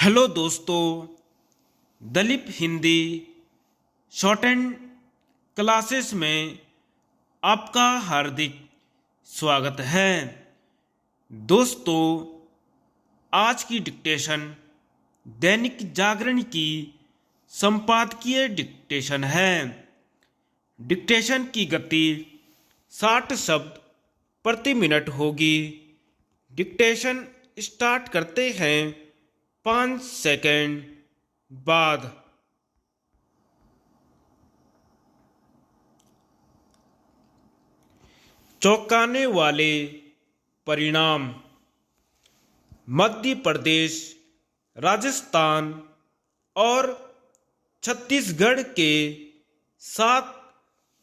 Hello दोस्तों, Dalip Hindi shorthand classes में आपका हार्दिक स्वागत है। दोस्तों, आज की डिक्टेशन दैनिक जागरण की संपादकीय डिक्टेशन है। डिक्टेशन की गति 60 शब्द प्रति मिनट होगी। डिक्टेशन स्टार्ट करते हैं 5 सेकंड बाद। चौंकाने वाले परिणाम। मध्य प्रदेश, राजस्थान और छत्तीसगढ़ के साथ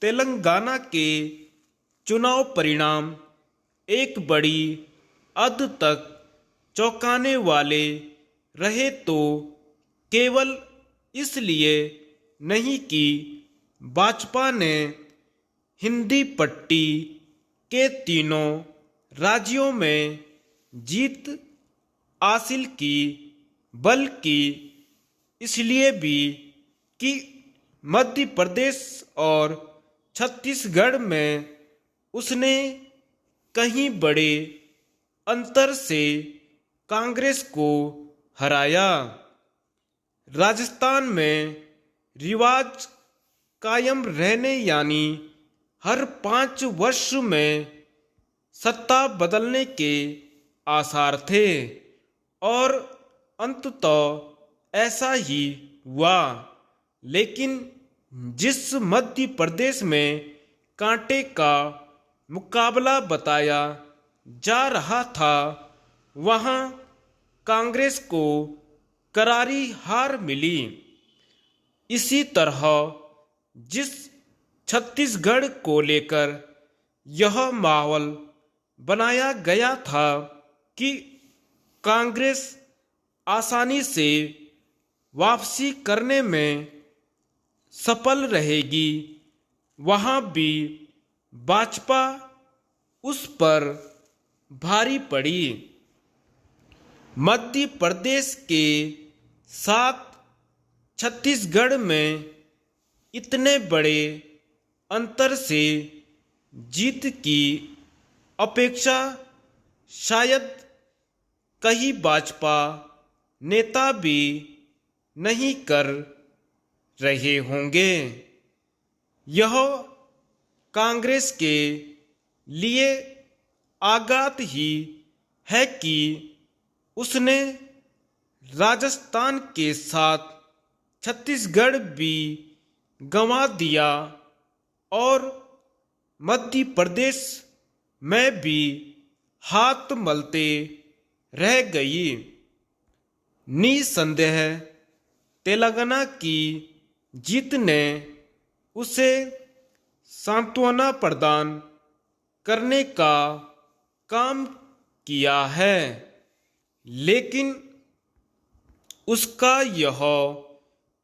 तेलंगाना के चुनाव परिणाम एक बड़ी हद तक चौंकाने वाले रहे, तो केवल इसलिए नहीं कि भाजपा ने हिंदी पट्टी के तीनों राज्यों में जीत हासिल की, बल्कि इसलिए भी कि मध्य प्रदेश और छत्तीसगढ़ में उसने कहीं बड़े अंतर से कांग्रेस को हराया। राजस्थान में रिवाज कायम रहने, यानी हर 5 वर्ष में सत्ता बदलने के आसार थे और अंततः ऐसा ही हुआ। लेकिन जिस मध्य प्रदेश में कांटे का मुकाबला बताया जा रहा था, वहां कांग्रेस को करारी हार मिली। इसी तरह जिस छत्तीसगढ़ को लेकर यह माहौल बनाया गया था कि कांग्रेस आसानी से वापसी करने में सफल रहेगी, वहां भी भाजपा उस पर भारी पड़ी। मध्य प्रदेश के साथ छत्तीसगढ़ में इतने बड़े अंतर से जीत की अपेक्षा शायद कई भाजपा नेता भी नहीं कर रहे होंगे। यह कांग्रेस के लिए आघात ही है कि उसने राजस्थान के साथ छत्तीसगढ़ भी गंवा दिया और मध्य प्रदेश में भी हाथ मलते रह गई। निसंदेह तेलंगाना की जीत ने उसे सांत्वना प्रदान करने का काम किया है, लेकिन उसका यह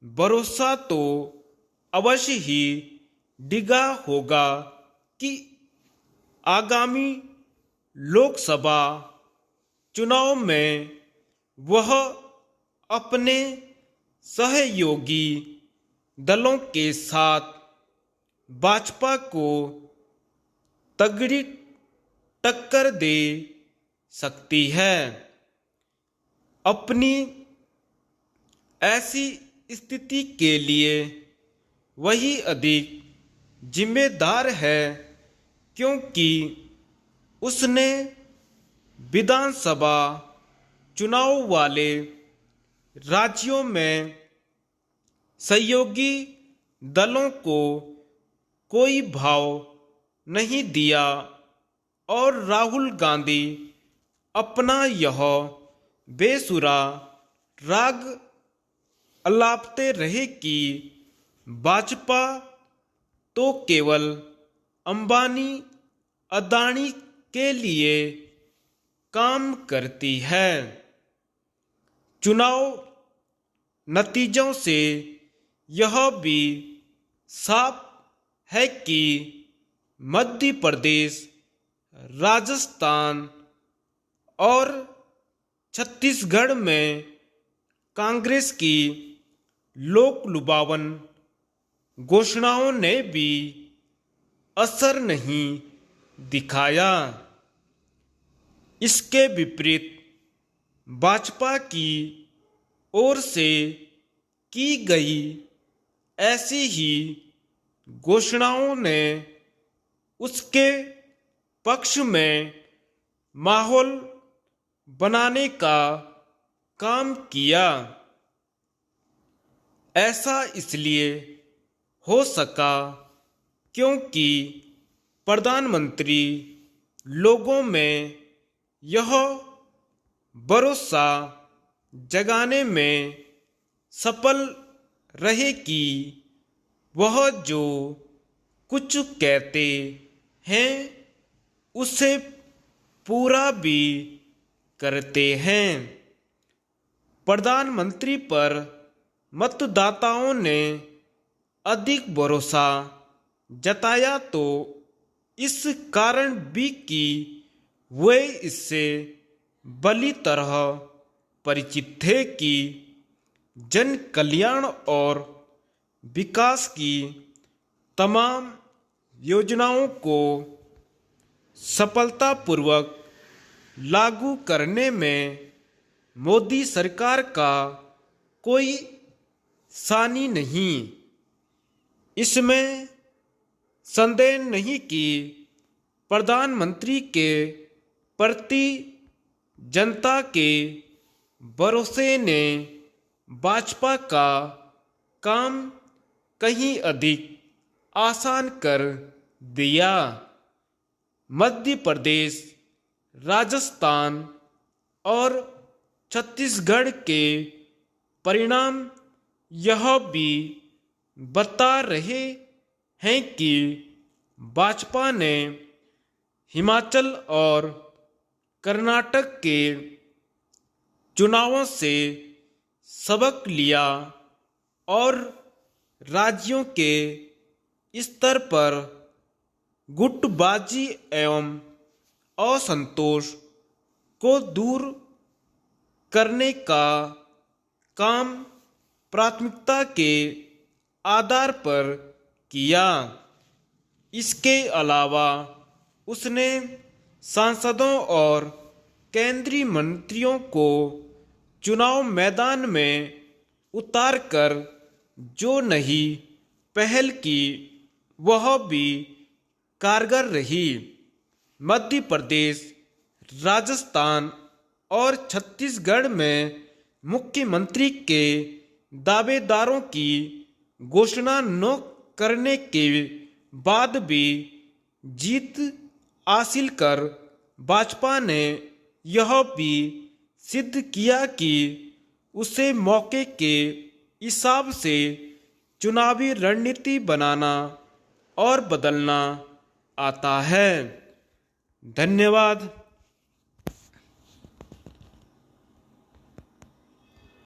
भरोसा तो अवश्य ही डिगा होगा कि आगामी लोकसभा चुनाव में वह अपने सहयोगी दलों के साथ भाजपा को तगड़ी टक्कर दे सकती है। अपनी ऐसी स्थिति के लिए वही अधिक जिम्मेदार है, क्योंकि उसने विधानसभा चुनाव वाले राज्यों में सहयोगी दलों को कोई भाव नहीं दिया और राहुल गांधी अपना यह बेसुरा राग अलापते रहे कि भाजपा तो केवल अंबानी अदानी के लिए काम करती है। चुनाव नतीजों से यह भी साफ है कि मध्य प्रदेश, राजस्थान और छत्तीसगढ़ में कांग्रेस की लोक लुभावन घोषणाओं ने भी असर नहीं दिखाया। इसके विपरीत भाजपा की ओर से की गई ऐसी ही घोषणाओं ने उसके पक्ष में माहौल बनाने का काम किया। ऐसा इसलिए हो सका क्योंकि प्रधानमंत्री लोगों में यह भरोसा जगाने में सफल रहे कि वह जो कुछ कहते हैं उसे पूरा भी करते हैं। प्रधानमंत्री पर मतदाताओं ने अधिक भरोसा जताया तो इस कारण भी कि वे इससे भली तरह परिचित थे कि जन कल्याण और विकास की तमाम योजनाओं को सफलतापूर्वक लागू करने में मोदी सरकार का कोई सानी नहीं। इसमें संदेह नहीं कि प्रधानमंत्री के प्रति जनता के भरोसे ने भाजपा का काम कहीं अधिक आसान कर दिया। मध्य प्रदेश, राजस्थान और छत्तीसगढ़ के परिणाम यह भी बता रहे हैं कि भाजपा ने हिमाचल और कर्नाटक के चुनावों से सबक लिया और राज्यों के स्तर पर गुटबाजी एवं असंतोष को दूर करने का काम प्राथमिकता के आधार पर किया। इसके अलावा उसने सांसदों और केंद्रीय मंत्रियों को चुनाव मैदान में उतारकर जो नई पहल की वह भी कारगर रही। मध्य प्रदेश, राजस्थान और छत्तीसगढ़ में मुख्यमंत्री के दावेदारों की घोषणा न करने के बाद भी जीत हासिल कर भाजपा ने यह भी सिद्ध किया कि उसे मौके के हिसाब से चुनावी रणनीति बनाना और बदलना आता है। धन्यवाद।